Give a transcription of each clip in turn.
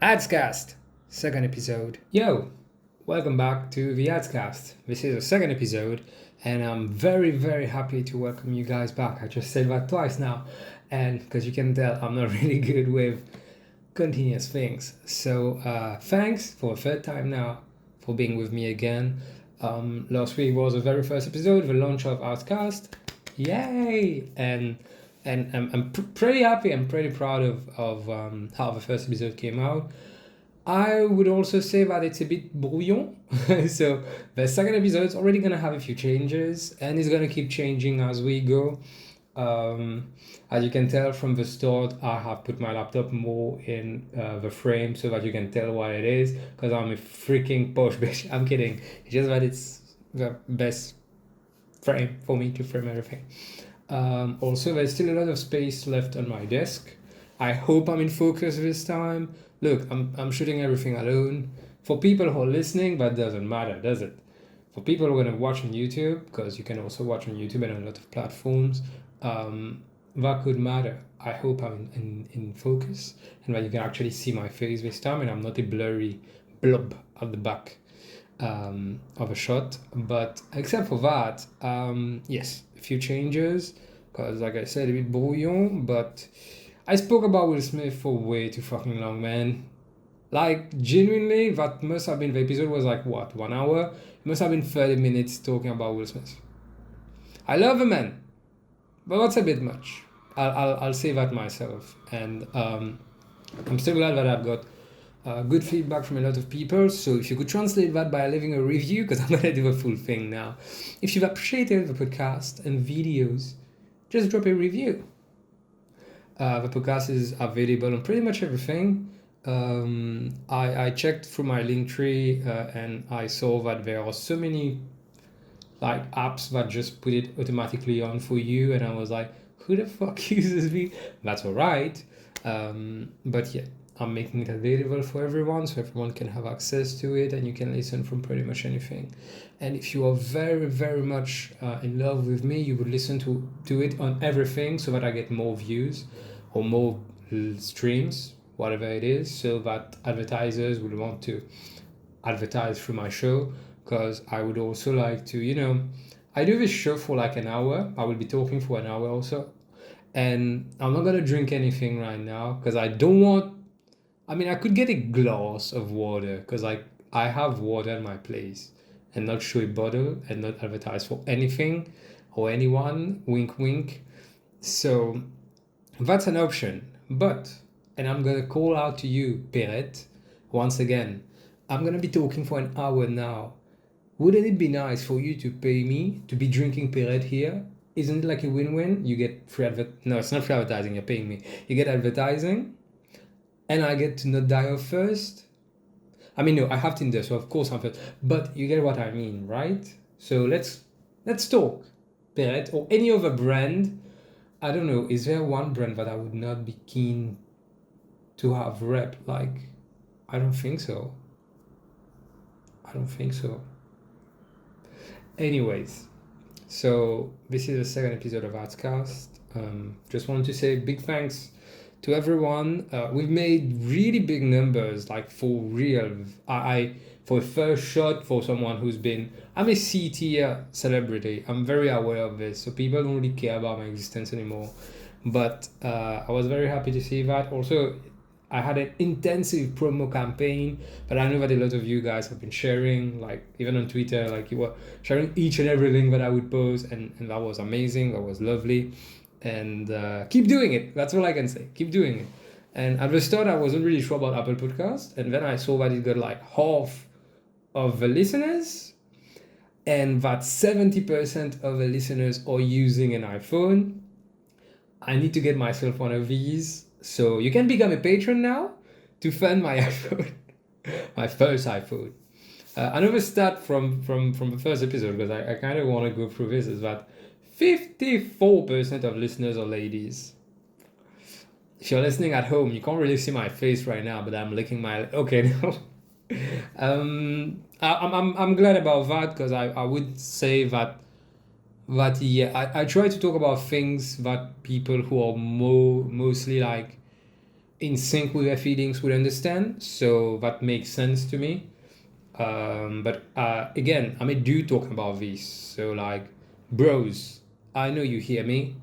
Adscast, second episode. Yo, welcome back to the Adscast. This is the second episode, and I'm very, very happy to welcome you guys back. I just said that twice now, and because you can tell, I'm not really good with continuous things. So, thanks for a third time now for being with me again. Last week was the very first episode, the launch of Adscast. Yay! And I'm pretty happy and pretty proud of how the first episode came out. I would also say that it's a bit brouillon. So the second episode is already going to have a few changes and it's going to keep changing as we go. As you can tell from the start, I have put my laptop more in the frame so that you can tell what it is, because I'm a freaking posh bitch. I'm kidding. It's just that it's the best frame for me to frame everything. Also, there's still a lot of space left on my desk. I hope I'm in focus this time. Look, I'm shooting everything alone. For people who are listening, that doesn't matter, does it? For people who are going to watch on YouTube, because you can also watch on YouTube and on a lot of platforms, that could matter. I hope I'm in focus and that you can actually see my face this time and I'm not a blurry blob at the back of a shot. But except for that, yes, a few changes, because like I said, a bit brouillon, but I spoke about Will Smith for way too fucking long, man. Like, genuinely, that must have been, the episode was like, what, 1 hour? It must have been 30 minutes talking about Will Smith. I love the man, but that's a bit much. I'll say that myself. And I'm still glad that I've got good feedback from a lot of people. So if you could translate that by leaving a review, because I'm going to do the full thing now. If you've appreciated the podcast and videos, just drop a review. The podcast is available on pretty much everything. I checked through my linktree and I saw that there are so many like apps that just put it automatically on for you, and I was like, who the fuck uses me? That's all right. But yeah, I'm making it available for everyone so everyone can have access to it and you can listen from pretty much anything. And if you are very, very much in love with me, you would listen to it on everything so that I get more views or more streams, whatever it is, so that advertisers would want to advertise through my show. Because I would also like to, I do this show for like an hour. I will be talking for an hour also. And I'm not going to drink anything right now because I don't want, I could get a glass of water because I have water in my place and not show a bottle and not advertise for anything or anyone, wink, wink. So that's an option. But, and I'm going to call out to you, Perret, once again. I'm going to be talking for an hour now. Wouldn't it be nice for you to pay me to be drinking Perret here? Isn't it like a win-win? You get free No, it's not free advertising, you're paying me. You get advertising, and I get to not die off first. No, I have Tinder, so of course I'm first. But you get what I mean, right? So let's talk. Perret or any other brand. I don't know, is there one brand that I would not be keen to have rep? Like, I don't think so. Anyways, so this is the second episode of Adscast. Just wanted to say big thanks to everyone. We've made really big numbers, like for real. I for a first shot for someone who's been, I'm a C-tier celebrity. I'm very aware of this, so people don't really care about my existence anymore. But I was very happy to see that. Also, I had an intensive promo campaign, but I know that a lot of you guys have been sharing, like even on Twitter, like you were sharing each and every link that I would post, and that was amazing, that was lovely. And keep doing it, that's all I can say, keep doing it. And at the start, I wasn't really sure about Apple Podcast, and then I saw that it got like half of the listeners, and that 70% of the listeners are using an iPhone. I need to get myself one of these. So you can become a patron now to fund my iPhone, my first iPhone. Another stat from the first episode, because I kind of want to go through this, is that 54% of listeners are ladies. If you're listening at home, you can't really see my face right now, but I'm licking my... Okay, no. I'm glad about that, because I would say that yeah, I try to talk about things that people who are mostly like in sync with their feelings will understand. So that makes sense to me. But again, I'm a dude talking about this. So like, bros, I know you hear me.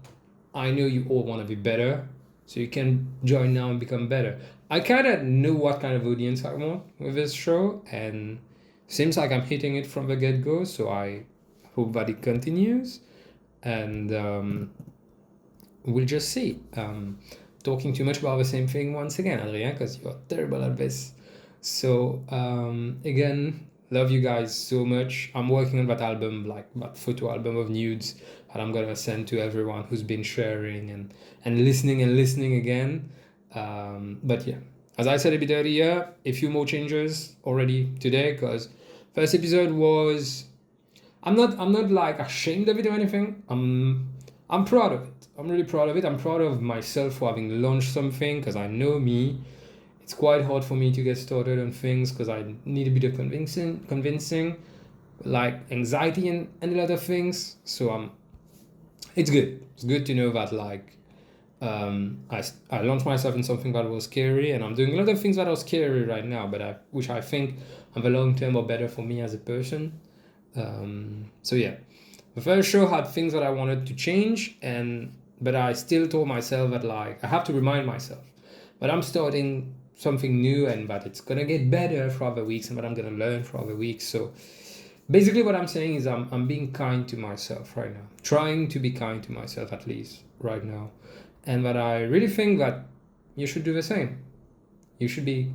I know you all want to be better. So you can join now and become better. I kind of know what kind of audience I want with this show, and seems like I'm hitting it from the get-go. So I hope that it continues, and we'll just see. Talking too much about the same thing once again, Adrien, because you're terrible at this. So again, love you guys so much. I'm working on that album, like that photo album of nudes that I'm gonna send to everyone who's been sharing and listening again. But yeah, as I said a bit earlier, a few more changes already today, because first episode was, I'm not like ashamed of it or anything. I'm proud of it. I'm really proud of it. I'm proud of myself for having launched something, because I know me. It's quite hard for me to get started on things because I need a bit of convincing, like anxiety and a lot of things. So it's good. It's good to know that like I launched myself in something that was scary, and I'm doing a lot of things that are scary right now, but which I think on the long term are better for me as a person. So yeah, the first show had things that I wanted to change, but I still told myself that like I have to remind myself that I'm starting something new and that it's gonna get better for other weeks and that I'm gonna learn for other weeks. So basically what I'm saying is I'm being kind to myself right now, trying to be kind to myself at least right now, and that I really think that you should do the same. You should be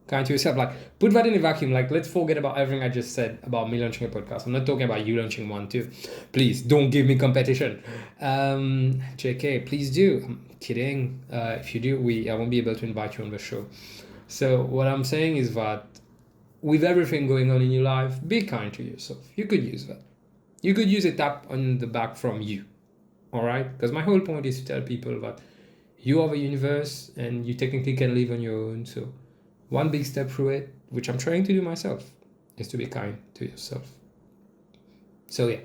kind to yourself. Like, put that in a vacuum. Like, let's forget about everything I just said about me launching a podcast. I'm not talking about you launching one too. Please don't give me competition. JK, please do. I'm kidding. If you do, I won't be able to invite you on the show. So what I'm saying is that with everything going on in your life, be kind to yourself. You could use that. You could use a tap on the back from you. All right? Because my whole point is to tell people that you are the universe and you technically can live on your own. So one big step through it, which I'm trying to do myself, is to be kind to yourself. So yeah,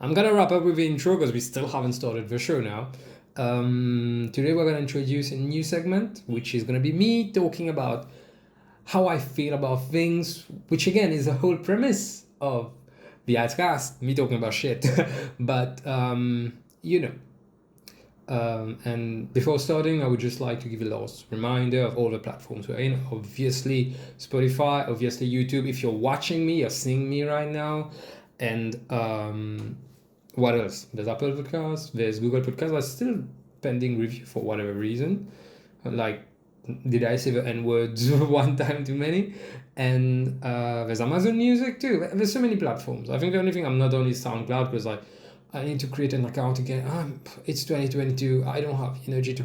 I'm gonna wrap up with the intro because we still haven't started the show now. Today we're gonna introduce a new segment, which is gonna be me talking about how I feel about things, which again is the whole premise of the Adscast, me talking about shit. But you know. And before starting, I would just like to give a last reminder of all the platforms we're in. Obviously, Spotify, obviously YouTube. If you're watching me, you're seeing me right now. And what else? There's Apple Podcasts, there's Google Podcasts. That's still pending review for whatever reason. Like, did I say the N words one time too many? And there's Amazon Music too. There's so many platforms. I think the only thing I'm not on is SoundCloud, because like, I need to create an account again. It's 2022. I don't have energy to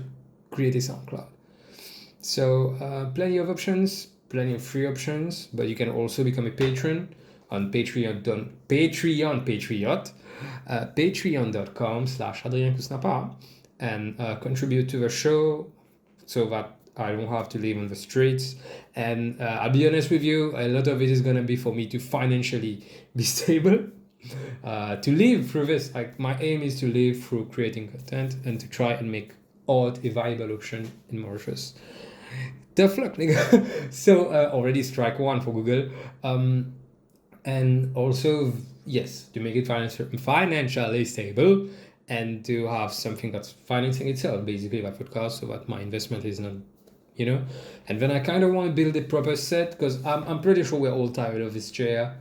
create a SoundCloud. So plenty of options, plenty of free options, but you can also become a patron on patreon.com/adriencoosnapa and contribute to the show so that I don't have to live on the streets. And I'll be honest with you, a lot of it is going to be for me to financially be stable. To live through this. Like, my aim is to live through creating content and to try and make art a viable option in Mauritius. Tough luck, nigga. So already strike one for Google. And also, yes, to make it financially stable and to have something that's financing itself, basically, that podcast, so that my investment is not, And then I kind of want to build a proper set, because I'm pretty sure we're all tired of this chair.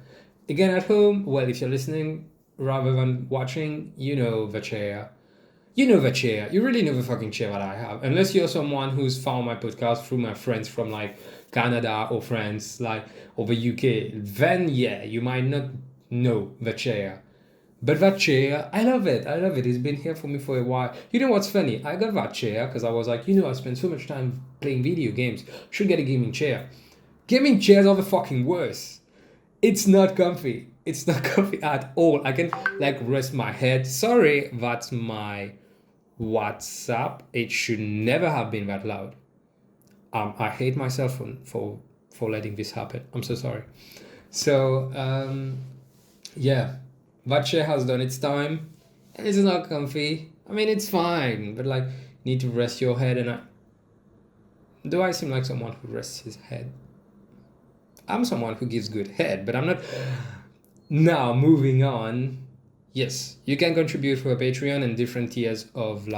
Again, at home, well, if you're listening rather than watching, you know the chair. You know the chair. You really know the fucking chair that I have. Unless you're someone who's found my podcast through my friends from like Canada or France, like, or the UK, then yeah, you might not know the chair. But that chair, I love it. I love it. It's been here for me for a while. You know what's funny? I got that chair because I was like, I spend so much time playing video games. Should get a gaming chair. Gaming chairs are the fucking worst. It's not comfy. It's not comfy at all. I can like rest my head. Sorry, that's my WhatsApp. It should never have been that loud. I hate myself for letting this happen. I'm so sorry. So yeah, that chair has done its time. It's not comfy. I mean, it's fine, but like, you need to rest your head, and Do I seem like someone who rests his head? I'm someone who gives good head, but I'm not. Now, moving on. Yes, you can contribute for a Patreon and different tiers of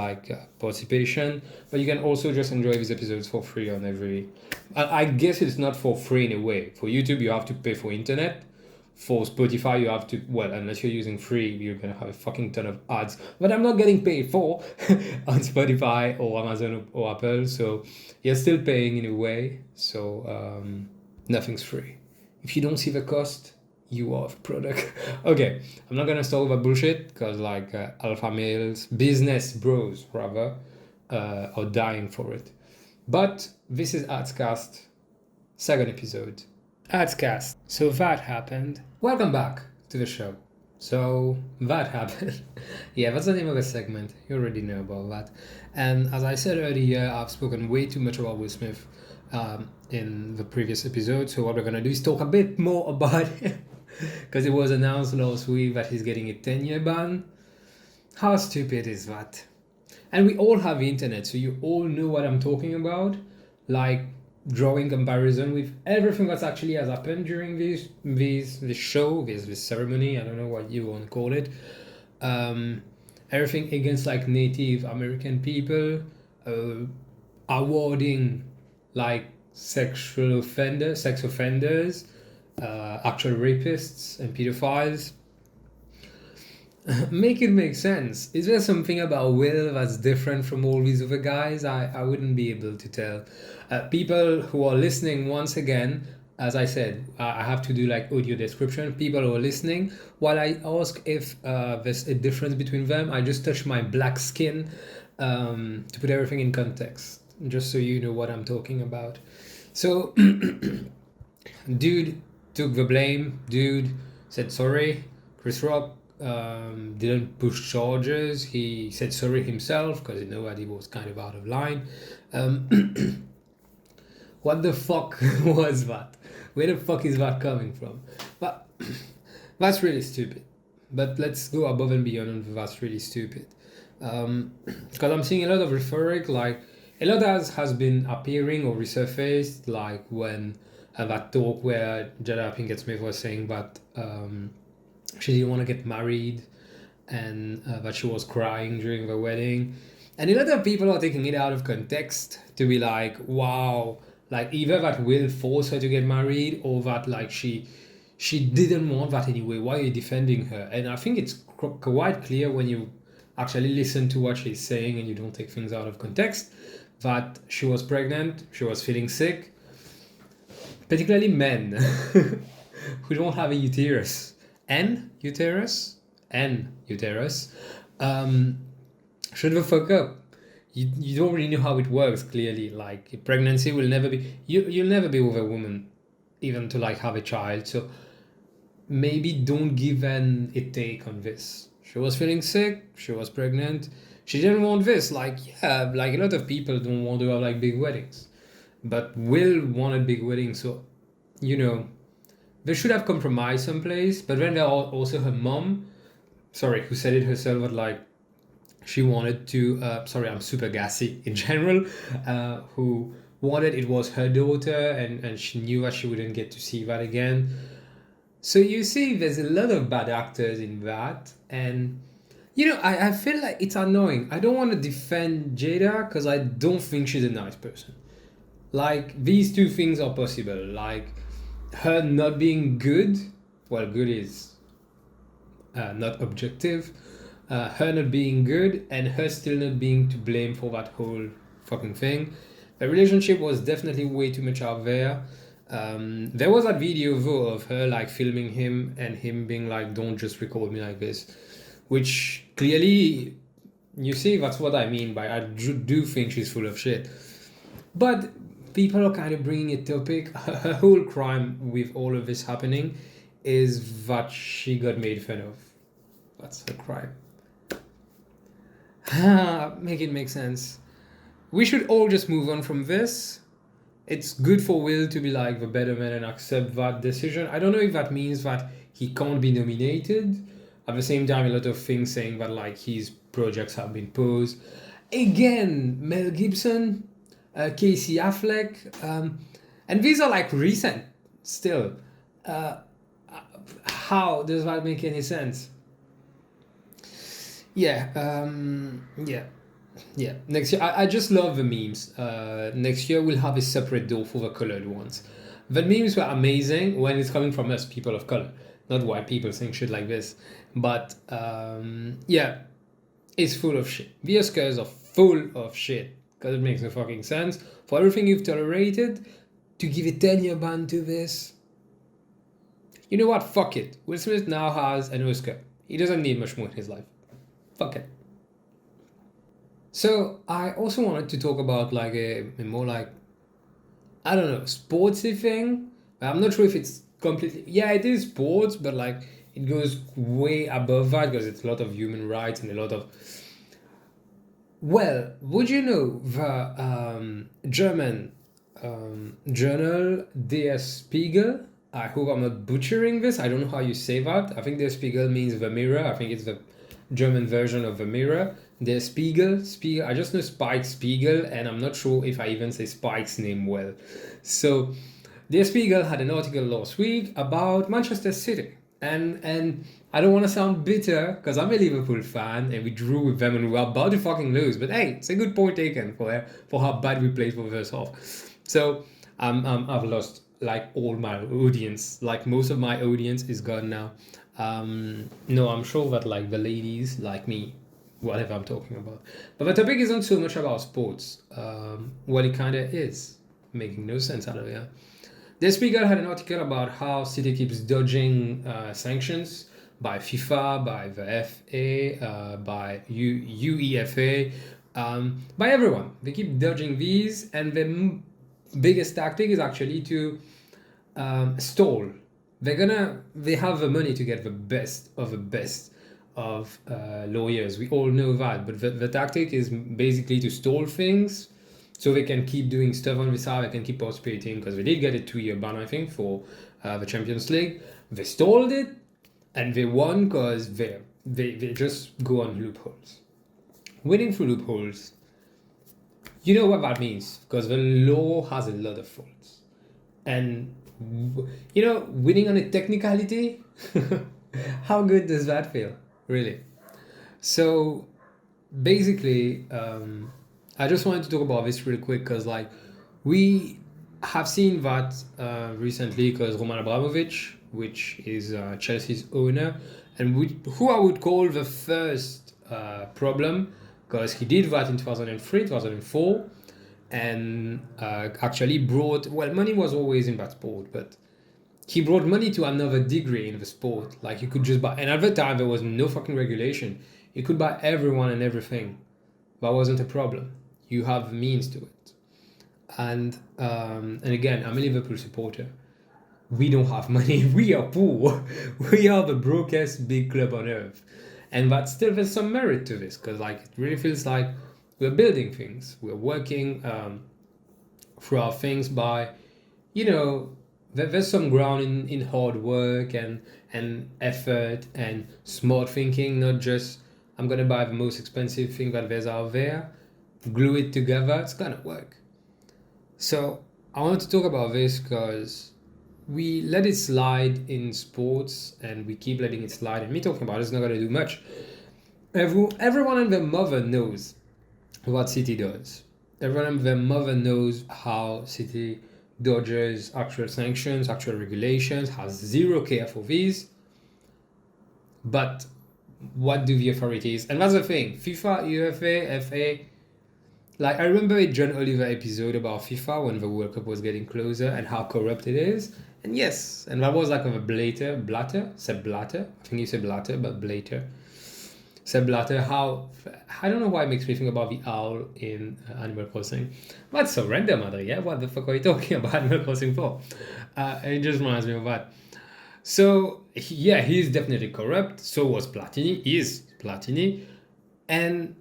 participation, but you can also just enjoy these episodes for free on every. I guess it's not for free in a way. For YouTube, you have to pay for internet. For Spotify, you have to, well, unless you're using free, you're gonna have a fucking ton of ads. But I'm not getting paid for on Spotify or Amazon or Apple, so you're still paying in a way. So nothing's free. If you don't see the cost, you are the product. Okay, I'm not gonna start with that bullshit because alpha males, business bros rather, are dying for it. But this is Adscast, second episode. Adscast. So that happened. Welcome back to the show. So that happened. Yeah, that's the name of the segment. You already know about that. And as I said earlier, I've spoken way too much about Will Smith in the previous episode. So what we're gonna do is talk a bit more about him. Because it was announced last week that he's getting a 10-year ban. How stupid is that? And we all have the internet, so you all know what I'm talking about. Like drawing comparison with everything that's actually has happened during this show, this ceremony, I don't know what you want to call it. Everything against like Native American people, awarding like sex offenders, actual rapists and pedophiles. Make it make sense. Is there something about Will that's different from all these other guys? I wouldn't be able to tell. People who are listening, once again, as I said, I have to do like audio description. People who are listening, while I ask if there's a difference between them, I just touch my black skin to put everything in context, just so you know what I'm talking about. So, dude took the blame. Dude said sorry. Chris Rock didn't push charges. He said sorry himself because he knew that he was kind of out of line. What the fuck was that? Where the fuck is that coming from? But that's really stupid. But let's go above and beyond on that's really stupid. Because I'm seeing a lot of rhetoric, like a lot has been appearing or resurfaced, like when that talk where Jada Pinkett Smith was saying that she didn't want to get married and that she was crying during the wedding. And a lot of people are taking it out of context to be like, wow, like either that Will force her to get married or that like she didn't want that anyway. Why are you defending her? And I think it's quite clear when you actually listen to what she's saying and you don't take things out of context that she was pregnant, she was feeling sick, particularly men who don't have a uterus. Uterus. Shut the fuck up. You don't really know how it works, clearly. Like pregnancy will never be you'll never be with a woman even to like have a child. So maybe don't give a take on this. She was feeling sick, she was pregnant, she didn't want this. Like, yeah, like a lot of people don't want to have like big weddings. But Will wanted big weddings, so you know, they should have compromised someplace. But then there are also her mom, who said it herself, that like she wanted to, I'm super gassy in general, who wanted it was her daughter and she knew that she wouldn't get to see that again. So you see, there's a lot of bad actors in that. And, you know, I feel like it's annoying. I don't want to defend Jada because I don't think she's a nice person. Like, these two things are possible. Like, her not being good, well, good is not objective. Her not being good and her still not being to blame for that whole fucking thing. The relationship was definitely way too much out there. There was that video though of her like filming him and him being like, don't just record me like this, which clearly, you see, that's what I mean by I do think she's full of shit. But people are kind of bringing a topic. Her whole crime with all of this happening is that she got made fun of. That's her crime. Make it make sense. We should all just move on from this. It's good for Will to be like the better man and accept that decision. I don't know if that means that he can't be nominated. At the same time, a lot of things saying that like his projects have been paused. Again, Mel Gibson, Casey Affleck, and these are like recent still. How does that make any sense? Yeah, yeah. Next year, I just love the memes. Next year we'll have a separate door for the colored ones. The memes were amazing when it's coming from us, people of color, not white people saying shit like this. But yeah, it's full of shit. The Oscars are full of shit because it makes no fucking sense for everything you've tolerated to give a 10-year ban to this. You know what? Fuck it. Will Smith now has an Oscar. He doesn't need much more in his life. Fuck it. So I also wanted to talk about like a more like, I don't know, sportsy thing. I'm not sure if it's completely, yeah, it is sports, but like it goes way above that because it's a lot of human rights and a lot of, well, would you know the German journal Der Spiegel? I hope I'm not butchering this. I don't know how you say that. I think Der Spiegel means the mirror. I think it's the German version of the mirror. Der Spiegel. I just know Spike Spiegel, and I'm not sure if I even say Spike's name well. So, Der Spiegel had an article last week about Manchester City. And I don't want to sound bitter because I'm a Liverpool fan and we drew with them and we were about to fucking lose. But hey, it's a good point taken for how bad we played for the first half. So I've lost like all my audience. Like most of my audience is gone now. No, I'm sure that like the ladies like me, whatever I'm talking about. But the topic isn't so much about sports. What it kind of is, making no sense out of it. The Spiegel had an article about how City keeps dodging sanctions by FIFA, by the FA, by UEFA, by everyone. They keep dodging these, and the biggest tactic is actually to stall. They have the money to get the best of lawyers. We all know that, but the tactic is basically to stall things so they can keep doing stuff on the side. They can keep participating because they did get a 2-year ban, I think, for the Champions League. They stalled it and they won because they just go on loopholes. Winning through loopholes, you know what that means, because the law has a lot of faults. And, you know, winning on a technicality, how good does that feel, really? So, basically, I just wanted to talk about this real quick because, like, we have seen that recently because Roman Abramovich, which is Chelsea's owner, and who I would call the first problem, because he did that in 2003, 2004, and actually brought, well, money was always in that sport, but he brought money to another degree in the sport. Like, you could just buy, and at the time there was no fucking regulation. You could buy everyone and everything. That wasn't a problem. You have means to it. And again, I'm a Liverpool supporter. We don't have money. We are poor. We are the brokest big club on earth. And but still there's some merit to this because like it really feels like we're building things. We're working through our things by, you know, there's some ground in hard work and effort and smart thinking, not just I'm gonna buy the most expensive thing that there's out there, glue it together, it's gonna work. So I want to talk about this because we let it slide in sports and we keep letting it slide, and me talking about it's not gonna do much. Everyone and their mother knows what City does. Everyone and their mother knows how City dodges actual sanctions, actual regulations, has zero care for these. But what do the authorities, and that's the thing, FIFA, UEFA, FA, like I remember a John Oliver episode about FIFA when the World Cup was getting closer and how corrupt it is. And yes, and that was like of a Sepp Blatter, I think you said Blatter, but Blatter. Sepp Blatter, how, I don't know why it makes me think about the owl in Animal Crossing. That's so random, Adrien, what the fuck are you talking about Animal Crossing for? It just reminds me of that. So, yeah, he's definitely corrupt. So was Platini. He is Platini. And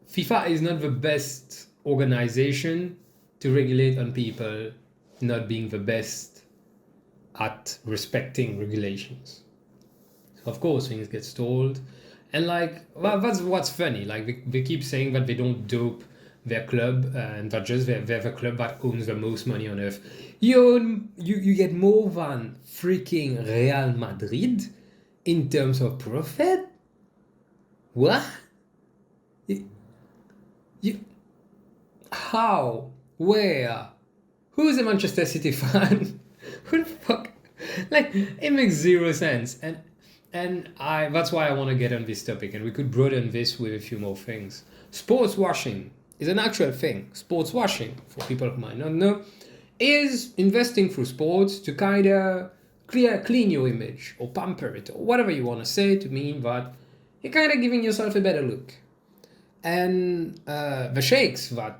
FIFA is not the best organization to regulate on people not being the best at respecting regulations. So, of course, things get stalled. And, like, well, that's what's funny. Like, they keep saying that they don't dope their club, and not just they're the club that owns the most money on earth. You get more than freaking Real Madrid in terms of profit. What? How? Where? Who's a Manchester City fan? Who the fuck? Like, it makes zero sense. And that's why I want to get on this topic, and we could broaden this with a few more things. Sports washing is an actual thing. Sports washing, for people who might not know, is investing through sports to kind of clean your image or pamper it or whatever you want to say, to mean that you're kind of giving yourself a better look. And the sheikhs that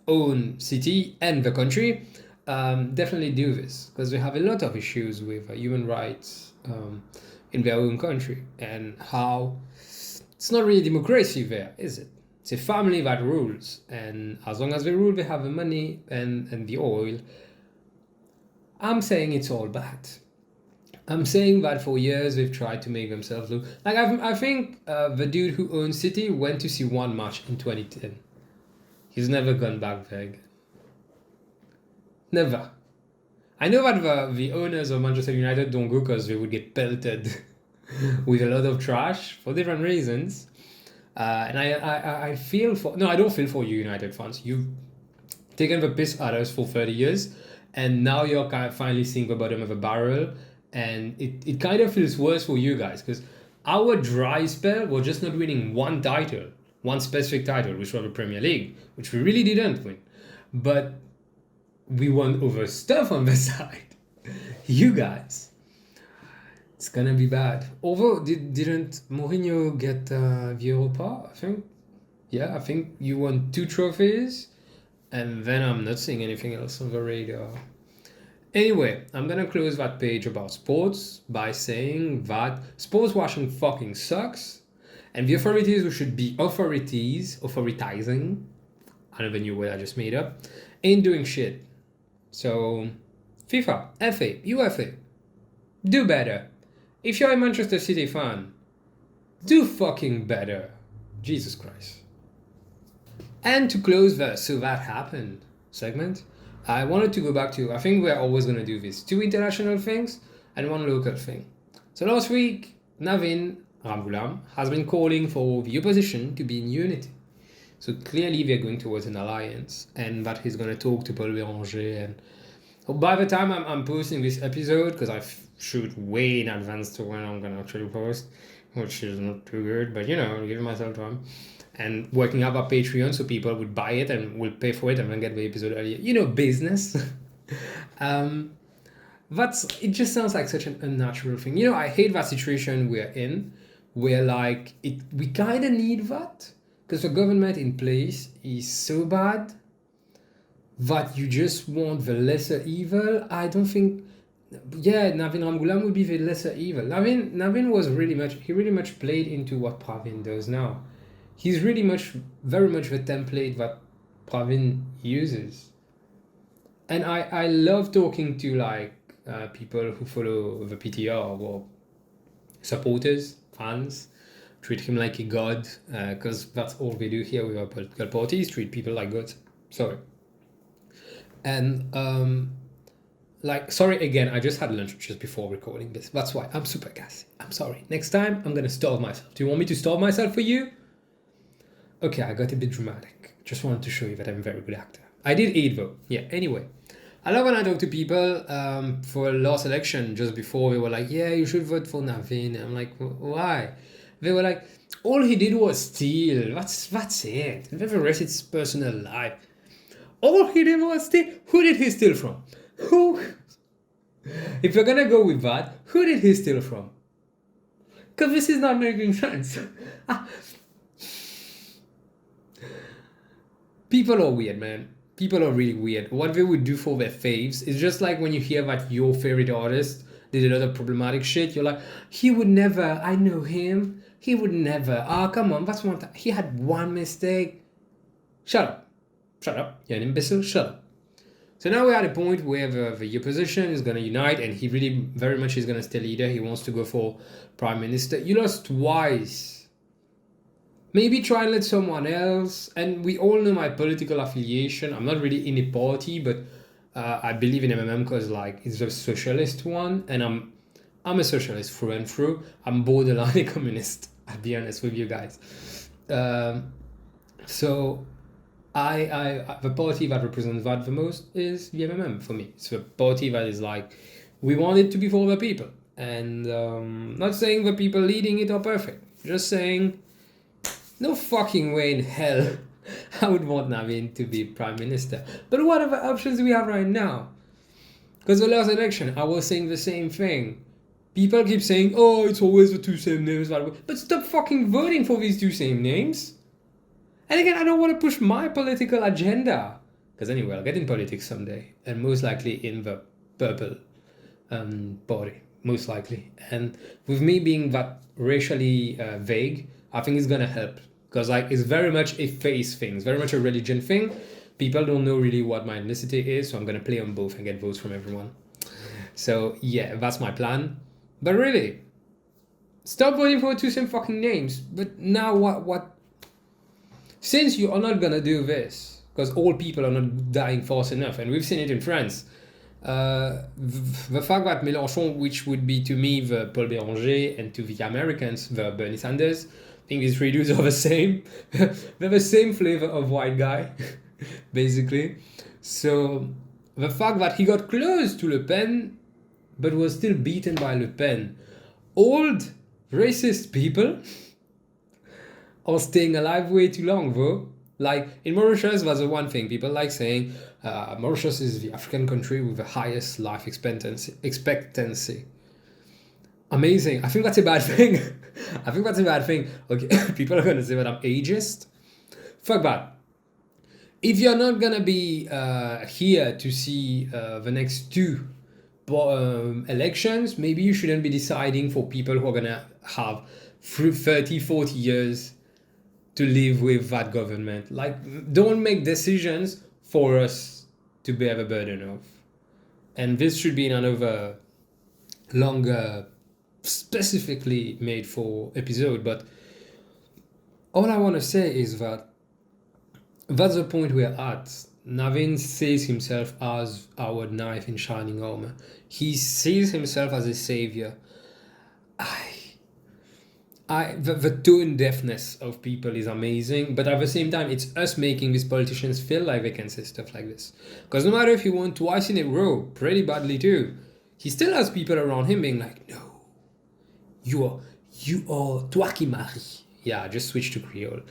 own City and the country definitely do this, because they have a lot of issues with human rights in their own country, and how it's not really democracy there, is it? It's a family that rules, and as long as they rule, they have the money and the oil. I'm saying it's all bad. I'm saying that for years they've tried to make themselves look like, I think the dude who owns City went to see one match in 2010. He's never gone back there again. Never. I know that the owners of Manchester United don't go because they would get pelted with a lot of trash for different reasons. And I feel for... No, I don't feel for you United fans. You've taken the piss out of us for 30 years, and now you're kind of finally seeing the bottom of the barrel. And it kind of feels worse for you guys, because our dry spell was just not winning one title, one specific title, which was the Premier League, which we really didn't win. But we won over stuff on the side. You guys. It's gonna be bad. Although, didn't Mourinho get the Europa, I think? Yeah, I think you won 2 trophies, and then I'm not seeing anything else on the radar. Anyway, I'm gonna close that page about sports by saying that sports washing fucking sucks, and the authorities who should be authoritizing, another new word I just made up, ain't doing shit. So, FIFA, FA, UEFA, do better. If you're a Manchester City fan, do fucking better. Jesus Christ. And to close the So That Happened segment, I wanted to go back to, I think we're always going to do this, 2 international things and 1 local thing. So last week, Navin Ramgoolam has been calling for the opposition to be in unity. So clearly they're going towards an alliance, and that he's going to talk to Paul Béranger. And by the time I'm posting this episode, because I shoot way in advance to when I'm going to actually post, which is not too good, but giving myself time. And working up a Patreon so people would buy it and will pay for it and then get the episode earlier. Business. It just sounds like such an unnatural thing. I hate that situation we're in, where we kind of need that, because the government in place is so bad that you just want the lesser evil. I don't think... Yeah, Navin Ramgoolam would be the lesser evil. Navin was really much played into what Pravin does now. He's very much the template that Pravin uses. And I love talking to people who follow the PTR, or supporters, fans, treat him like a god, because that's all we do here with our political parties, treat people like gods. Sorry. And sorry again, I just had lunch just before recording this. That's why I'm super gassy. I'm sorry. Next time I'm gonna starve myself. Do you want me to starve myself for you? Okay, I got a bit dramatic. Just wanted to show you that I'm a very good actor. I did eat though. Yeah, anyway. I love when I talk to people for last election, just before they were like, yeah, you should vote for Navin. I'm like, why? They were like, all he did was steal. That's it. The rest is personal life. All he did was steal. Who did he steal from? Who? If you're gonna go with that, who did he steal from? Because this is not making sense. People are weird, man. People are really weird. What they would do for their faves is just like when you hear that your favorite artist did a lot of problematic shit. You're like, he would never. I know him. He would never. Come on. That's one time. He had one mistake. Shut up. Shut up. You're an imbecile. Shut up. So now we're at a point where the opposition is going to unite, and he really very much is going to stay leader. He wants to go for prime minister. You lost twice. maybe try and let someone else. And we all know my political affiliation. I'm not really in a party, but I believe in MMM because like it's a socialist one, and I'm a socialist through and through. I'm borderline a communist. I'll be honest with you guys. So the party that represents that the most is the MMM for me. It's a party that is like, we want it to be for the people. And not saying the people leading it are perfect. Just saying, no fucking way in hell I would want Navin to be prime minister. But what are the options we have right now? Because the last election, I was saying the same thing. People keep saying, oh, it's always the two same names. But stop fucking voting for these two same names. And again, I don't want to push my political agenda. Because anyway, I'll get in politics someday. And most likely in the purple party. Most likely. And with me being that racially vague, I think it's going to help. Because like it's very much a face thing. It's very much a religion thing. People don't know really what my ethnicity is. So I'm going to play on both and get votes from everyone. So yeah, that's my plan. But really, stop voting for two same fucking names. But now what? Since you are not gonna do this, because all people are not dying fast enough, and we've seen it in France, the fact that Mélenchon, which would be to me the Paul Béranger, and to the Americans, the Bernie Sanders, I think these three dudes are the same. They're the same flavor of white guy, basically. So the fact that he got close to Le Pen, but was still beaten by Le Pen. Old, racist people are staying alive way too long, though. Like, in Mauritius, that's the one thing. People like saying, Mauritius is the African country with the highest life expectancy. Amazing. I think that's a bad thing. I think that's a bad thing. Okay, people are going to say that I'm ageist. Fuck that. If you're not going to be here to see the next two elections, maybe you shouldn't be deciding for people who are going to have 30, 40 years to live with that government. Like, don't make decisions for us to bear the burden of. And this should be another longer, specifically made for episode. But all I want to say is that that's the point we're at. Navin sees himself as our knight in shining armor. He sees himself as a savior. The tone deafness of people is amazing, but at the same time, it's us making these politicians feel like they can say stuff like this. Because no matter if he won twice in a row, pretty badly too, he still has people around him being like, no, you are toi qui marie. Yeah, just switch to Creole.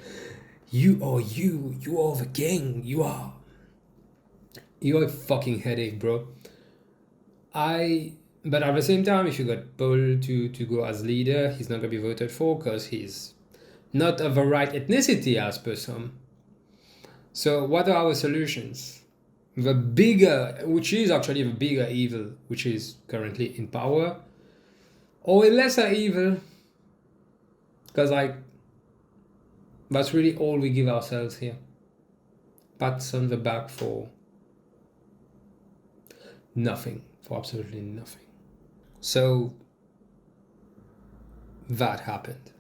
You are the king, you are a fucking headache, bro. But at the same time, if you got Paul to go as leader, he's not going to be voted for because he's not of the right ethnicity as per some. So what are our solutions? The bigger, which is actually the bigger evil, which is currently in power, or a lesser evil, because like, that's really all we give ourselves here. Pats on the back for nothing, for absolutely nothing. So that happened.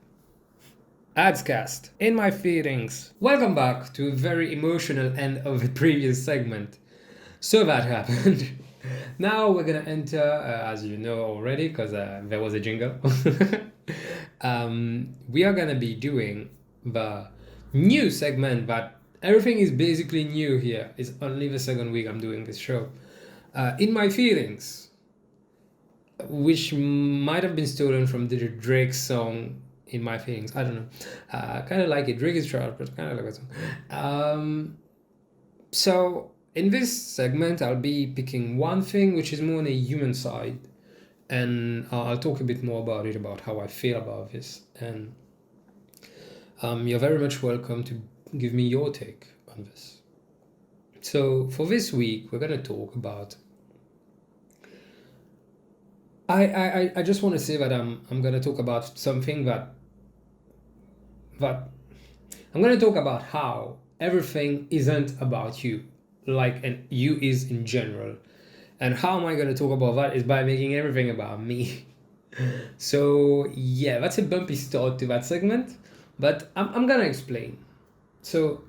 Adscast, in my feelings. Welcome back to a very emotional end of the previous segment. So that happened. Now we're gonna enter, as you know already, because there was a jingle. We are gonna be doing the new segment that everything is basically new here. It's only the second week I'm doing this show. In my feelings, which might have been stolen from the Drake song In My Feelings. I don't know. I kind of like it. Drake is trash, but kind of like that song. So in this segment, I'll be picking one thing which is more on a human side, and I'll talk a bit more about it, about how I feel about this. And you're very much welcome to give me your take on this. So for this week, we're going to talk about... I just want to say that I'm going to talk about something that I'm going to talk about how everything isn't about you, like, and you is in general. And how am I going to talk about that is by making everything about me. So yeah, that's a bumpy start to that segment. But I'm gonna explain. So,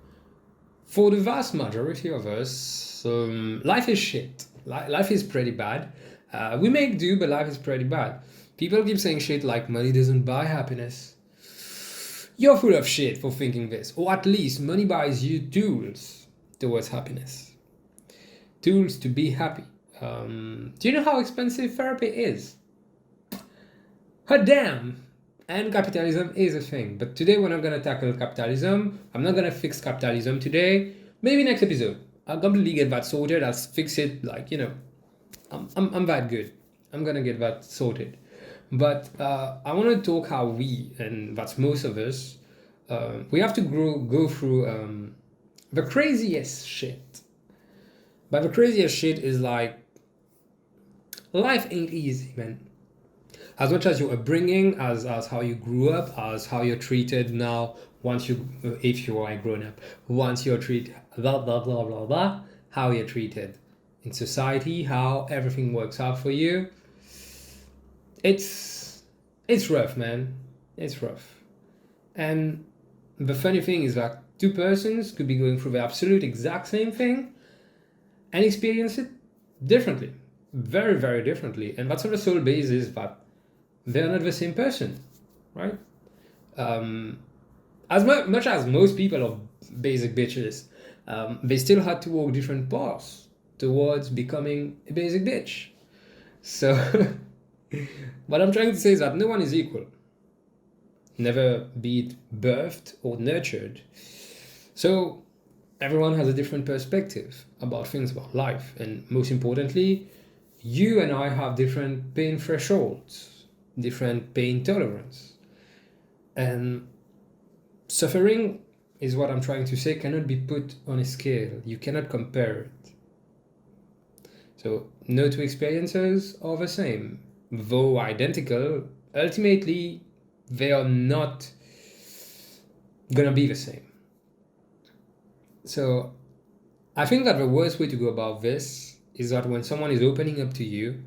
for the vast majority of us, life is shit. Life is pretty bad. We make do, but life is pretty bad. People keep saying shit like money doesn't buy happiness. You're full of shit for thinking this. Or at least money buys you tools towards happiness. Tools to be happy. Do you know how expensive therapy is? Hot damn! And capitalism is a thing. But today we're not going to tackle capitalism. I'm not going to fix capitalism today. Maybe next episode. I'll completely get that sorted. I'll fix it like, I'm that good. I'm going to get that sorted. But I want to talk how we, and that's most of us, we have to go through the craziest shit. But the craziest shit is like, life ain't easy, man. As much as your upbringing, as how you grew up, as how you're treated now, if you are a grown up, once you're treated, blah, blah, blah, blah, blah, how you're treated in society, how everything works out for you. It's rough, man. It's rough. And the funny thing is that two persons could be going through the absolute exact same thing and experience it differently. Very, very differently. And that's on the sole basis that they're not the same person, right? As much as most people are basic bitches, they still had to walk different paths towards becoming a basic bitch. So what I'm trying to say is that no one is equal. Never be it birthed or nurtured. So everyone has a different perspective about things, about life. And most importantly, you and I have different pain thresholds, different pain tolerance. And suffering is what I'm trying to say, cannot be put on a scale. You cannot compare it. So no two experiences are the same. Though identical, ultimately they are not gonna be the same. So I think that the worst way to go about this is that when someone is opening up to you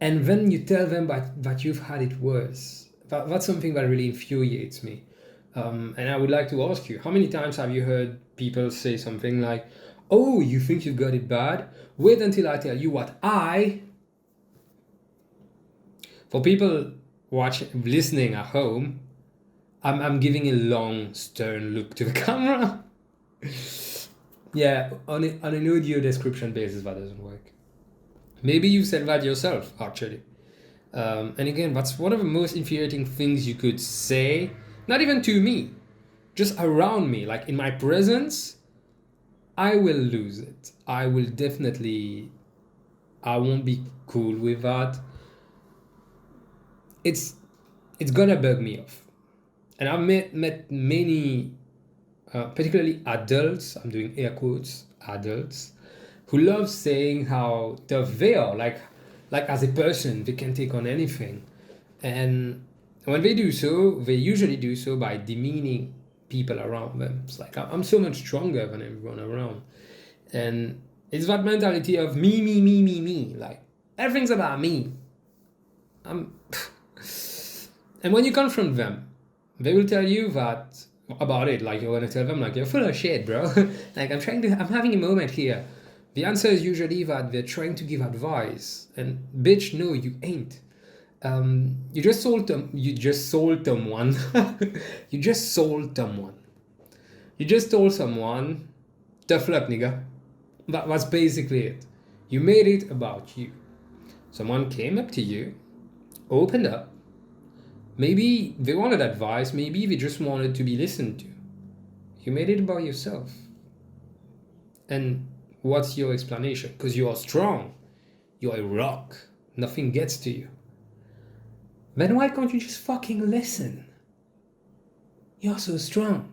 and then you tell them that you've had it worse, that's something that really infuriates me. And I would like to ask you, how many times have you heard people say something like, oh, you think you got it bad? Wait until I tell you what For people listening at home, I'm giving a long, stern look to the camera. Yeah, on an audio description basis, that doesn't work. Maybe you said that yourself, actually. And again, that's one of the most infuriating things you could say, not even to me, just around me, like in my presence. I will lose it. I won't be cool with that. It's gonna bug me off. And I've met many, particularly adults, I'm doing air quotes, adults, who love saying how tough they are, like as a person, they can take on anything. And when they do so, they usually do so by demeaning people around them. It's like, I'm so much stronger than everyone around. And it's that mentality of me, like everything's about me. And when you confront them, they will tell you that about it, like you're gonna tell them like, you're full of shit, bro. Like I'm having a moment here. The answer is usually that they're trying to give advice, and bitch, no, you ain't. You just sold someone. You just told someone, tough luck, nigga. That's basically it. You made it about you. Someone came up to you, opened up. Maybe they wanted advice, maybe they just wanted to be listened to. You made it about yourself. And what's your explanation? Because you are strong. You're a rock. Nothing gets to you. Then why can't you just fucking listen? You're so strong.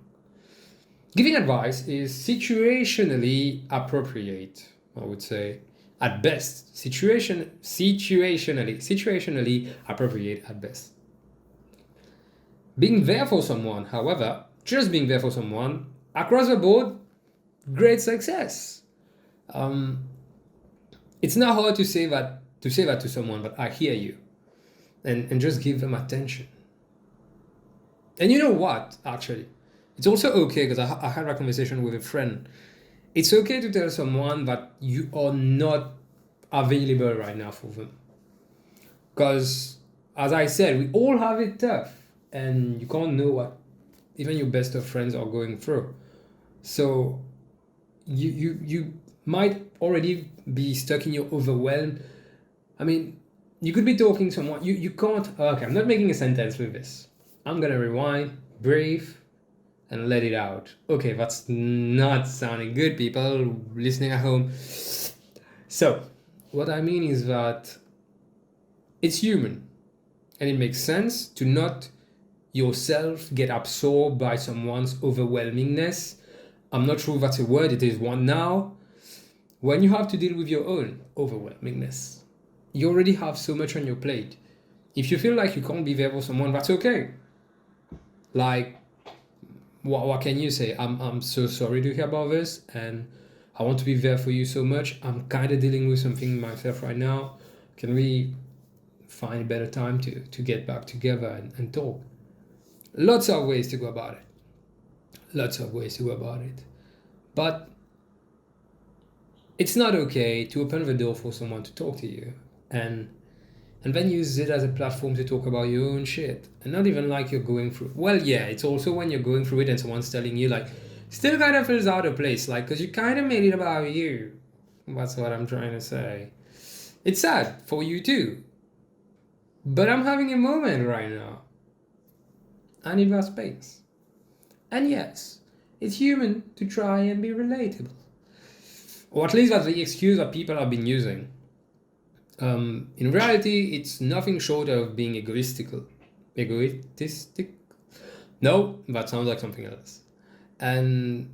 Giving advice is situationally appropriate, I would say. At best. Situationally appropriate at best. Being there for someone, however, just being there for someone, across the board, great success. It's not hard to say that to someone, but I hear you. And just give them attention. And you know what, actually? It's also okay, because I had a conversation with a friend. It's okay to tell someone that you are not available right now for them. Because, as I said, we all have it tough. And you can't know what even your best of friends are going through. So you might already be stuck in your overwhelm. I mean, you could be talking to someone. You can't. Okay, I'm not making a sentence with this. I'm gonna rewind, breathe, and let it out. Okay, that's not sounding good, people listening at home. So, what I mean is that it's human, and it makes sense to not yourself get absorbed by someone's overwhelmingness. I'm not sure if that's a word, it is one now. When you have to deal with your own overwhelmingness, you already have so much on your plate. If you feel like you can't be there for someone, that's okay. Like, what can you say? I'm so sorry to hear about this, and I want to be there for you so much. I'm kind of dealing with something myself right now. Can we find a better time to get back together and talk? Lots of ways to go about it. But it's not okay to open the door for someone to talk to you and then use it as a platform to talk about your own shit, and not even like you're going through. Well, yeah, it's also when you're going through it and someone's telling you, like, still kind of feels out of place, like, because you kind of made it about you. That's what I'm trying to say. It's sad for you too, but I'm having a moment right now. I need that space. And yes, it's human to try and be relatable, or at least that's the excuse that people have been using. In reality, it's nothing short of being egoistical. Egoistic? No, that sounds like something else. And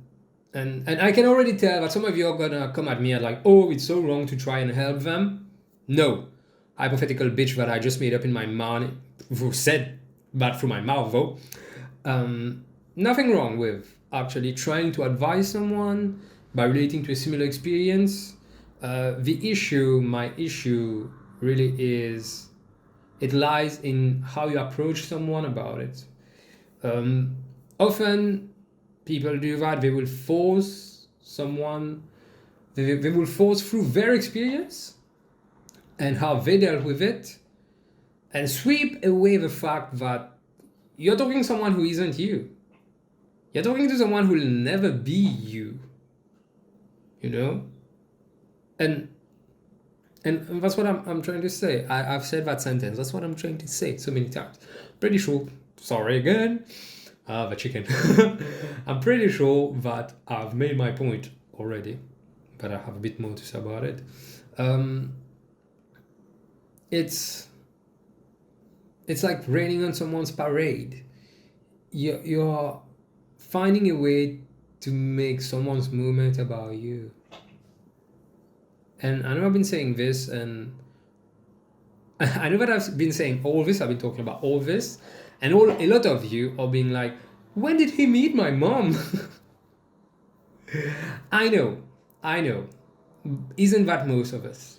I can already tell that some of you are gonna come at me and like, oh, it's so wrong to try and help them. No, hypothetical bitch that I just made up in my mind, who said that through my mouth though. Nothing wrong with actually trying to advise someone by relating to a similar experience. My issue really is, it lies in how you approach someone about it. Often people do that. They will force someone, they will force through their experience and how they dealt with it, and sweep away the fact that you're talking to someone who isn't you. You're talking to someone who will never be you. You know? And that's what I'm trying to say. I've said that sentence. That's what I'm trying to say so many times. Pretty sure. Sorry again. The chicken. I'm pretty sure that I've made my point already, but I have a bit more to say about it. It's like raining on someone's parade. You're finding a way to make someone's moment about you. And I know I've been saying this, and I know that I've been saying all this, I've been talking about all this, and a lot of you are being like, when did he meet my mom? I know. Isn't that most of us?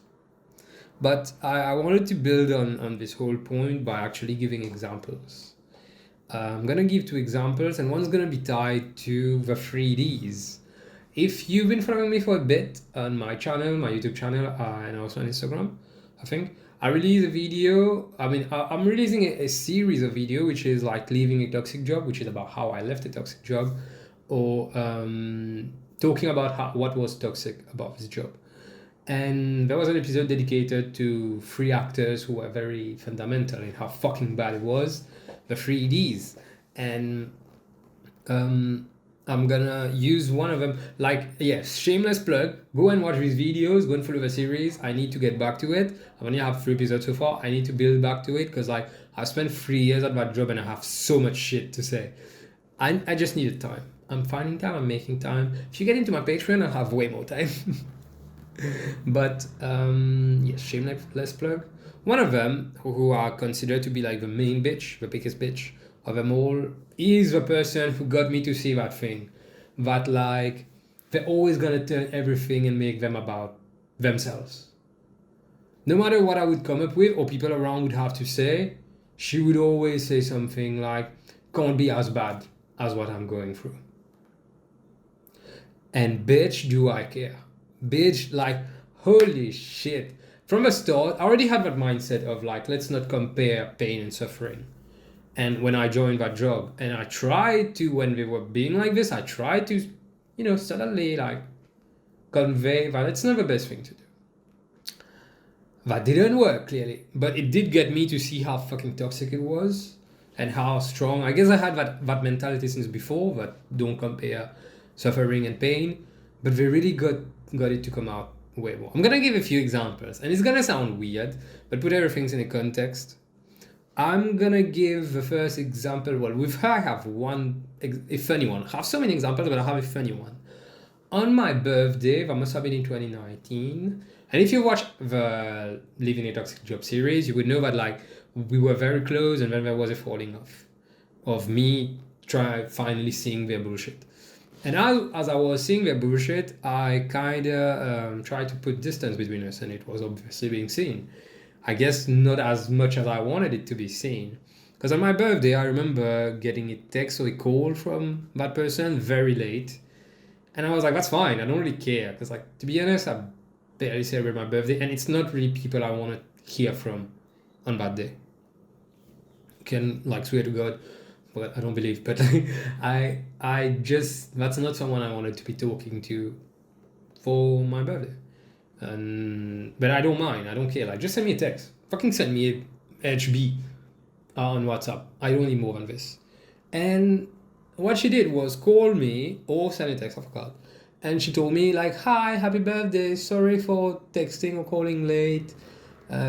But I wanted to build on this whole point by actually giving examples. I'm going to give 2 examples, and one's going to be tied to the 3Ds. If you've been following me for a bit on my channel, my YouTube channel, and also on Instagram, I think, I release a video. I'm releasing a series of video, which is like leaving a toxic job, which is about how I left a toxic job, or talking about what was toxic about this job. And there was an episode dedicated to 3 actors who were very fundamental in how fucking bad it was, the 3Ds. And I'm gonna use one of them. Like, yes, shameless plug. Go and watch these videos. Go and follow the series. I need to get back to it. I only have 3 episodes so far. I need to build back to it because I spent 3 years at that job and I have so much shit to say. I just needed time. I'm finding time. I'm making time. If you get into my Patreon, I'll have way more time. But yes, shameless plug. One of them, who are considered to be like the main bitch, the biggest bitch of them all, is the person who got me to see that thing, that like they're always gonna turn everything and make them about themselves. No matter what I would come up with or people around would have to say, she would always say something like, can't be as bad as what I'm going through. And bitch, do I care. Bitch, like, holy shit. From the start, I already had that mindset of like, let's not compare pain and suffering. And when I joined that job, and I tried to, when they were being like this, I tried to, suddenly like convey that it's not the best thing to do. That didn't work, clearly. But it did get me to see how fucking toxic it was and how strong. I guess I had that mentality since before, that don't compare suffering and pain. But they really got it to come out way more. I'm going to give a few examples. And it's going to sound weird, but put everything in a context. I'm going to give the first example. Well, I have a funny one. I have so many examples, but I have a funny one. On my birthday, that must have been in 2019. And if you watch the Living a Toxic Job series, you would know that like we were very close, and then there was a falling off of me finally seeing their bullshit. And as I was seeing their bullshit, I kind of tried to put distance between us, and it was obviously being seen. I guess not as much as I wanted it to be seen. Because on my birthday, I remember getting a text or a call from that person very late. And I was like, that's fine. I don't really care. Because, like, to be honest, I barely celebrate my birthday. And it's not really people I want to hear from on that day. Can, like, swear to God, but I don't believe. But I just, that's not someone I wanted to be talking to for my birthday. But I don't mind. I don't care. Like, just send me a text. Fucking send me a HB on WhatsApp. I don't need more than this. And what she did was call me or send a text, I forgot. And she told me like, hi, happy birthday. Sorry for texting or calling late.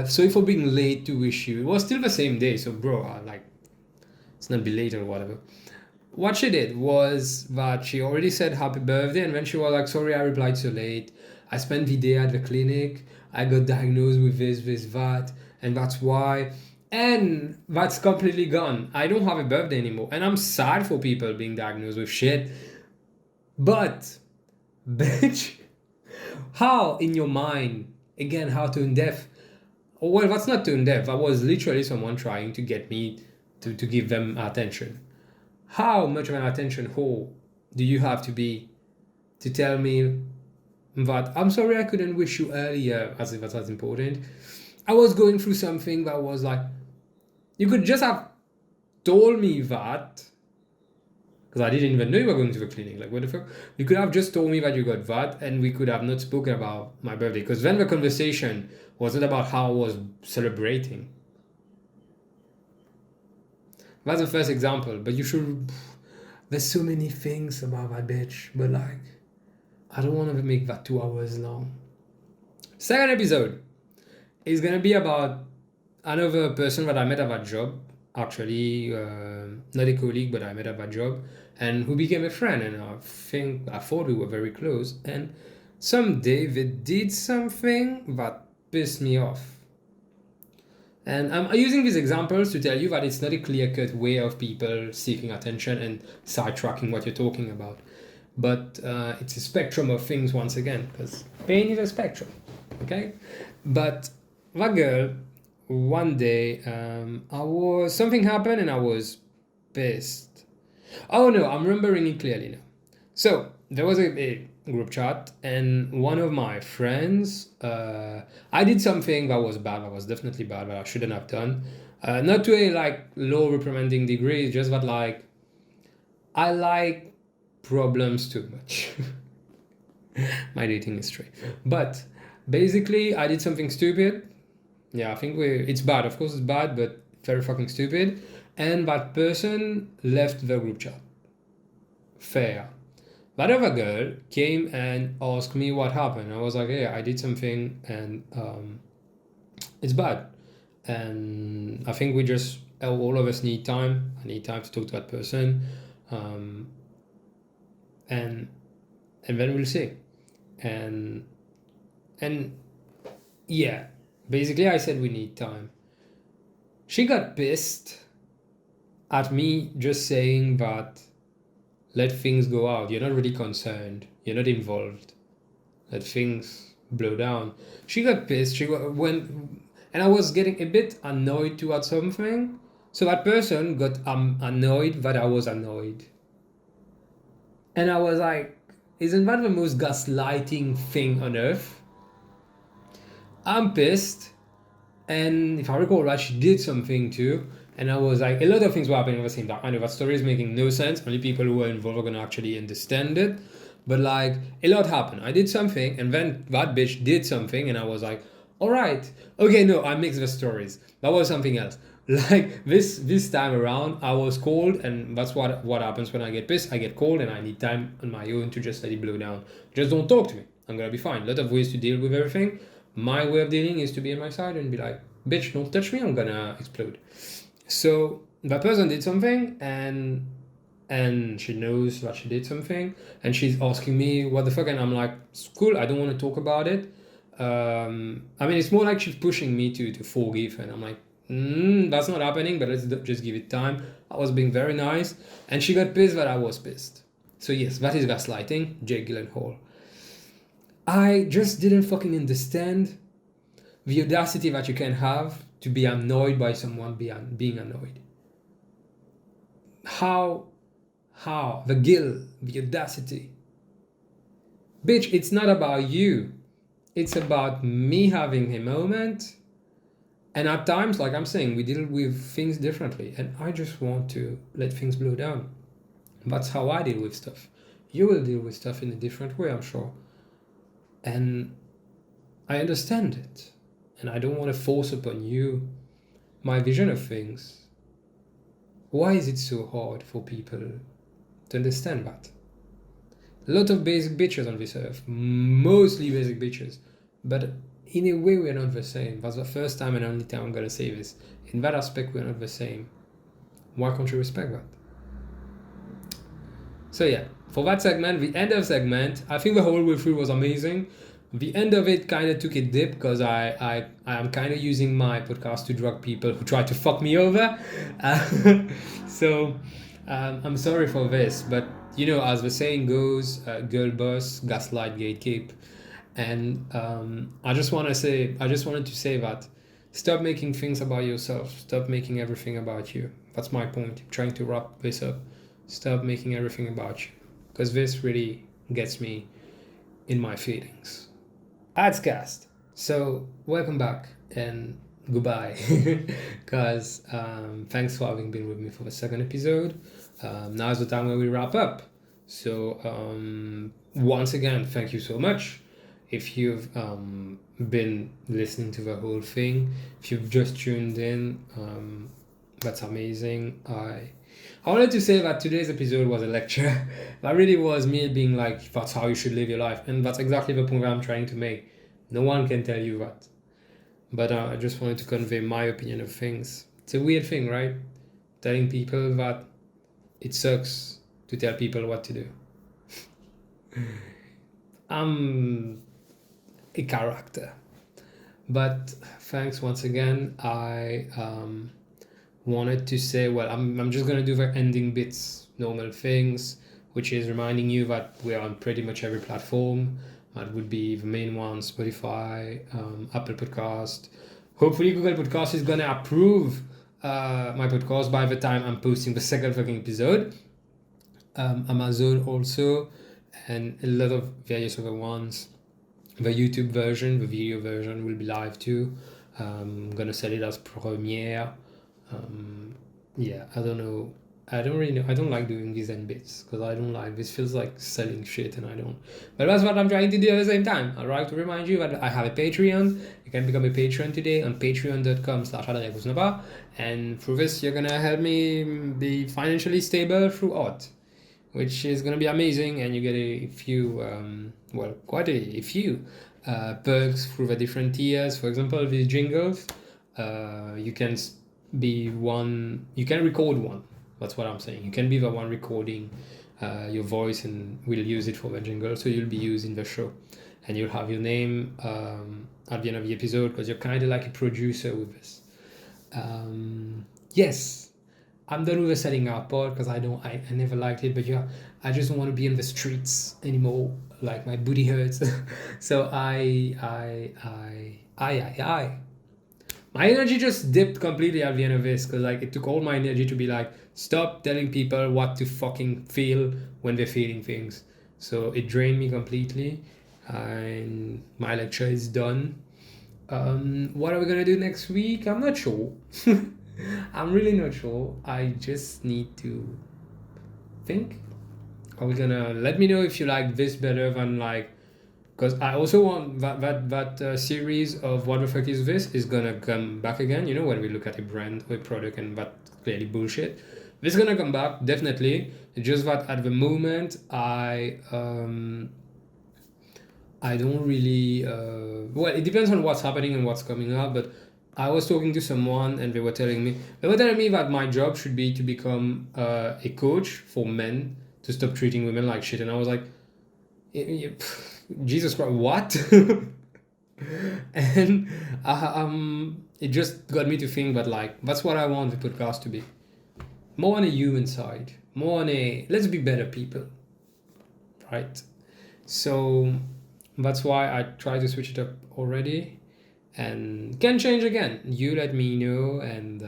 Sorry for being late to wish you. It was still the same day. So bro, it's not belated or whatever. What she did was that she already said happy birthday. And then she was like, sorry, I replied so late. I spent the day at the clinic. I got diagnosed with this, that. And that's why. And that's completely gone. I don't have a birthday anymore. And I'm sad for people being diagnosed with shit. But, bitch, how in your mind, again, how tone deaf? Oh, well, that's not tone deaf. That was literally someone trying to get me to give them attention. How much of an attention whore do you have to be to tell me that I'm sorry I couldn't wish you earlier, as if that's important? I was going through something that was like, you could just have told me that, because I didn't even know you were going to the clinic. Like, what the fuck? You could have just told me that you got that, and we could have not spoken about my birthday. Because then the conversation wasn't about how I was celebrating. That's the first example. But you should... There's so many things about that bitch. But like, I don't want to make that 2 hours long. Second episode is going to be about another person that I met at that job, actually, not a colleague, but I met at that job, and who became a friend, and I thought we were very close, and someday they did something that pissed me off. And I'm using these examples to tell you that it's not a clear-cut way of people seeking attention and sidetracking what you're talking about. But it's a spectrum of things once again, because pain is a spectrum, okay? But that girl, one day, something happened and I was pissed. Oh no, I'm remembering it clearly now. So there was a group chat, and one of my friends, I did something that was bad, that was definitely bad, that I shouldn't have done. Not to a like low reprimanding degree, just that like, I like problems too much. My dating history. But basically I did something stupid. Yeah, I think it's bad. Of course it's bad, but very fucking stupid. And that person left the group chat. Fair. That other girl came and asked me what happened. I was like, hey, I did something and it's bad. And I think all of us need time. I need time to talk to that person. And then we'll see. And yeah. Basically, I said we need time. She got pissed at me just saying that let things go out. You're not really concerned. You're not involved. Let things blow down. She got pissed. And I was getting a bit annoyed towards something. So that person got annoyed that I was annoyed. And I was like, isn't that the most gaslighting thing on earth? I'm pissed. And if I recall right, she did something too. And I was like, a lot of things were happening at the same time. I know that story is making no sense. Only people who were involved are going to actually understand it. But like, a lot happened. I did something, and then that bitch did something, and I was like, all right. Okay, no, I mixed the stories. That was something else. Like this time around, I was cold, and that's what happens when I get pissed. I get cold, and I need time on my own to just let it blow down. Just don't talk to me. I'm gonna be fine. A lot of ways to deal with everything. My way of dealing is to be on my side and be like, bitch, don't touch me, I'm gonna explode. So that person did something, and she knows that she did something, and she's asking me what the fuck, and I'm like, it's cool, I don't want to talk about it. I mean, it's more like she's pushing me to forgive, and I'm like, that's not happening, but let's just give it time. I was being very nice, and she got pissed that I was pissed. So yes, that is gaslighting, Jake Gyllenhaal. I just didn't fucking understand the audacity that you can have to be annoyed by someone being annoyed. How? The guilt, the audacity. Bitch, it's not about you. It's about me having a moment. And at times, like I'm saying, we deal with things differently. And I just want to let things blow down. That's how I deal with stuff. You will deal with stuff in a different way, I'm sure. And I understand it. And I don't want to force upon you my vision of things. Why is it so hard for people to understand that? A lot of basic bitches on this earth, mostly basic bitches, but in a way we're not the same. That's the first time and only time I'm gonna say this. In that aspect, we're not the same. Why can't you respect that? So yeah, for that segment, the end of segment, I think the whole way through was amazing. The end of it kind of took a dip because I am kind of using my podcast to drug people who try to fuck me over. So I'm sorry for this, but you know, as the saying goes, girl boss, gaslight, gatekeep. And I just wanted to say that stop making things about yourself. Stop making everything about you. That's my point. I'm trying to wrap this up. Stop making everything about you, because this really gets me in my feelings. Adscast. So welcome back and goodbye, because thanks for having been with me for the second episode. Now is the time where we wrap up. So once again, thank you so much. If you've been listening to the whole thing, if you've just tuned in, that's amazing. I wanted to say that today's episode was a lecture. That really was me being like, that's how you should live your life. And that's exactly the point that I'm trying to make. No one can tell you that. But I just wanted to convey my opinion of things. It's a weird thing, right? Telling people that it sucks to tell people what to do. I'm a character. But thanks once again. I wanted to say, well, I'm just gonna do the ending bits, normal things, which is reminding you that we're on pretty much every platform. That would be the main one: Spotify, Apple Podcast. Hopefully Google Podcast is gonna approve my podcast by the time I'm posting the second fucking episode. Amazon also, and a lot of various other ones. The YouTube version, the video version will be live too. I'm gonna sell it as premiere. Yeah, I don't know. I don't really know. I don't like doing these end bits because I don't like this. Feels like selling shit, and I don't. But that's what I'm trying to do at the same time. I'd like to remind you that I have a Patreon. You can become a patron today on patreon.com/adriencoosnapa, and through this you're gonna help me be financially stable through art, which is gonna be amazing. And you get a few, quite a few perks through the different tiers. For example, these jingles, you can be one. You can record one. That's what I'm saying. You can be the one recording your voice, and we'll use it for the jingle. So you'll be used in the show, and you'll have your name at the end of the episode because you're kind of like a producer with this. Yes, I'm done with the setting up part because I never liked it. But yeah, I just don't want to be in the streets anymore. Like my booty hurts. So my energy just dipped completely at the end of this, because like it took all my energy to be like, stop telling people what to fucking feel when they're feeling things. So it drained me completely, and my lecture is done. What are we gonna do next week? I'm not sure. I'm really not sure. I just need to think. Are we gonna let me know if you like this better than like, because I also want that series of what the fuck is this is gonna come back again. You know, when we look at a brand or a product and that clearly bullshit, this is gonna come back definitely. It's just that at the moment I don't really well, it depends on what's happening and what's coming up. But I was talking to someone and they were telling me that my job should be to become a coach for men to stop treating women like shit. And I was like, Jesus Christ, what? And it just got me to think that like that's what I want the podcast to be. More on a human side, more on a let's be better people, right? So that's why I try to switch it up already, and can change again. You let me know, and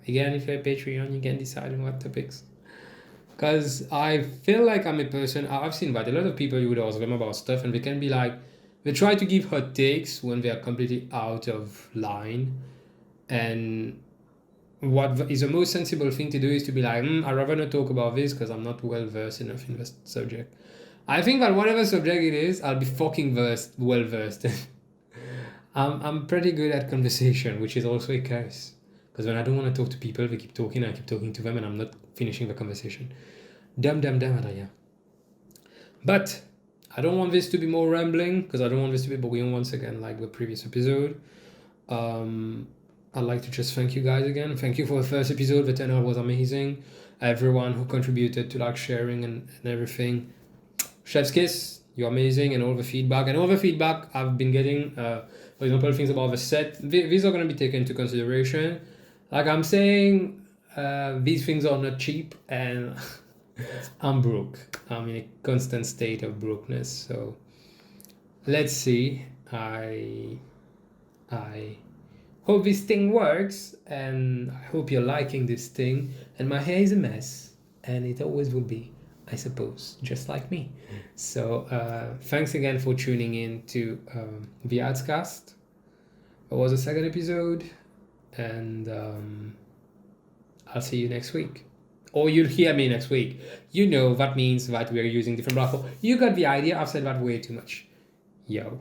again, if you're a Patreon, you can decide on what topics. Because I feel like I'm a person, I've seen that a lot of people, you would ask them about stuff and they can be like, they try to give hot takes when they are completely out of line. And what is the most sensible thing to do is to be like, I'd rather not talk about this because I'm not well versed enough in this subject. I think that whatever subject it is, I'll be fucking well versed. I'm pretty good at conversation, which is also a curse. Because when I don't want to talk to people, they keep talking, I keep talking to them, and I'm not finishing the conversation. Damn, Adrien. But I don't want this to be more rambling, because I don't want this to be boring once again, like the previous episode. I'd like to just thank you guys again. Thank you for the first episode. The tenor was amazing. Everyone who contributed to like sharing and everything. Chef's kiss, you're amazing, and all the feedback. And all the feedback I've been getting, for example, things about the set, these are going to be taken into consideration. Like I'm saying, these things are not cheap, and I'm broke. I'm in a constant state of brokenness. So let's see. I hope this thing works, and I hope you're liking this thing. And my hair is a mess, and it always will be, I suppose, just like me. So thanks again for tuning in to the Adscast. It was the second episode, and I'll see you next week. Or you'll hear me next week. You know that means that we're using different platforms. You got the idea. I've said that way too much. Yo.